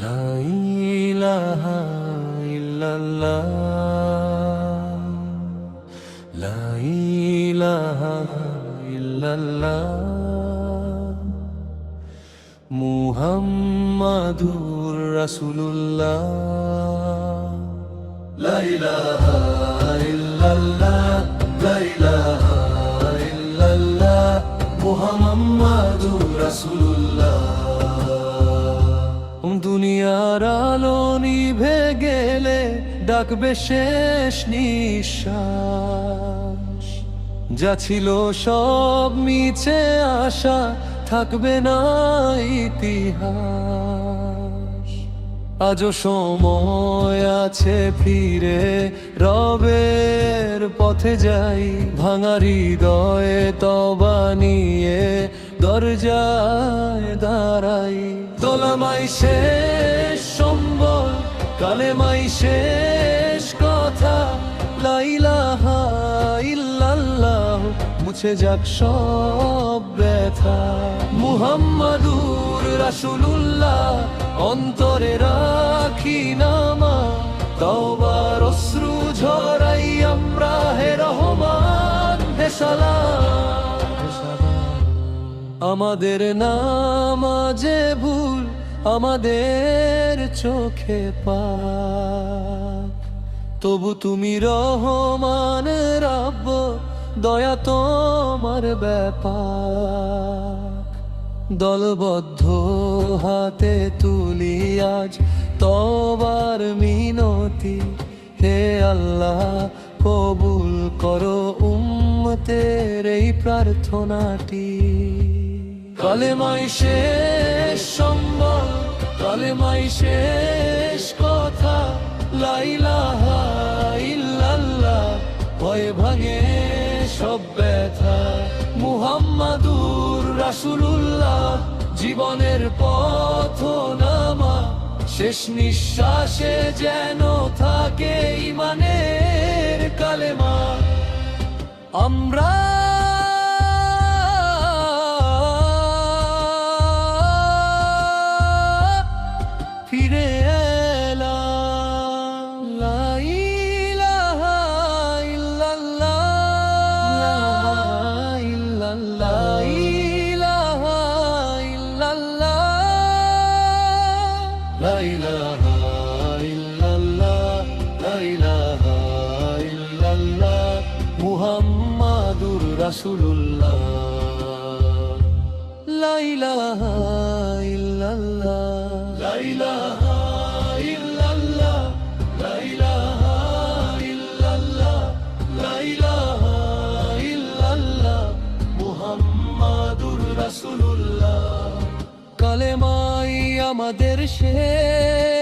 লা ইলাহা ইল্লাল্লাহ, লা ইলাহা ইল্লাল্লাহ, মুহাম্মাদুর রাসূলুল্লাহ। লা ইলাহা ইল্লাল্লাহ, লা ইলাহা ইল্লাল্লাহ, মুহাম্মাদুর রাসূলুল্লাহ। দুনিয়ার আলো নিভে গেলে ডাকবে শেষ নিঃশ্বাস, যা ছিল সব মিছে আশা, থাকবে না ইতিহাস। আজও সময় আছে ফিরে রবের পথে যাই, ভাঙা হৃদয়ে তওবা নিয়ে দরজায় দাঁড়াই। দোলামাই শেষ সম্বল, কালেমাই শেষ কথা, লা ইলাহা ইল্লাল্লাহ, মুছে যাক সব ব্যথা। মুহাম্মাদুর রাসূলুল্লাহ, অন্তরে রাখি নামা, তওবার অশ্রু ঝরাই আমরা, হে রহমান হে সালাম। আমাদের নামাজে ভুল, আমাদের চোখে পাপ, তবু তুমি রহমান রব্ব, দয়া তোমার ব্যাপার। দলবদ্ধ হাতে তুলি আজ তওবার মিনতি, হে আল্লাহ কবুল করো উম্মতের এই প্রার্থনাটি। কালেমাই শেষ সম্বল, কালেমাই শেষ কথা, লা ইলাহা ইল্লাল্লাহ, ভয়ে ভাঙে সব ব্যথা। মুহাম্মাদুর রাসূলুল্লাহ, জীবনের পথ নামা, শেষ নিঃশ্বাসে যেন থাকে ঈমানের কালেমা। আমরা ফিরে এলাম, লা ইলাহা ইল্লাল্লাহ, লা ইলাহা ইল্লাল্লাহ, লা ইলাহা ইল্লাল্লাহ, লা ইলাহা ইল্লাল্লাহ, মুহাম্মাদুর রাসূলুল্লাহ। লা ইলাহা ইল্লাল্লাহ, লা ইলাহা ইল্লাল্লাহ, লা ইলাহা ইল্লাল্লাহ, লা ইলাহা ইল্লাল্লাহ, মুহাম্মাদুর রাসূলুল্লাহ। কালেমাই আমাদের শেষ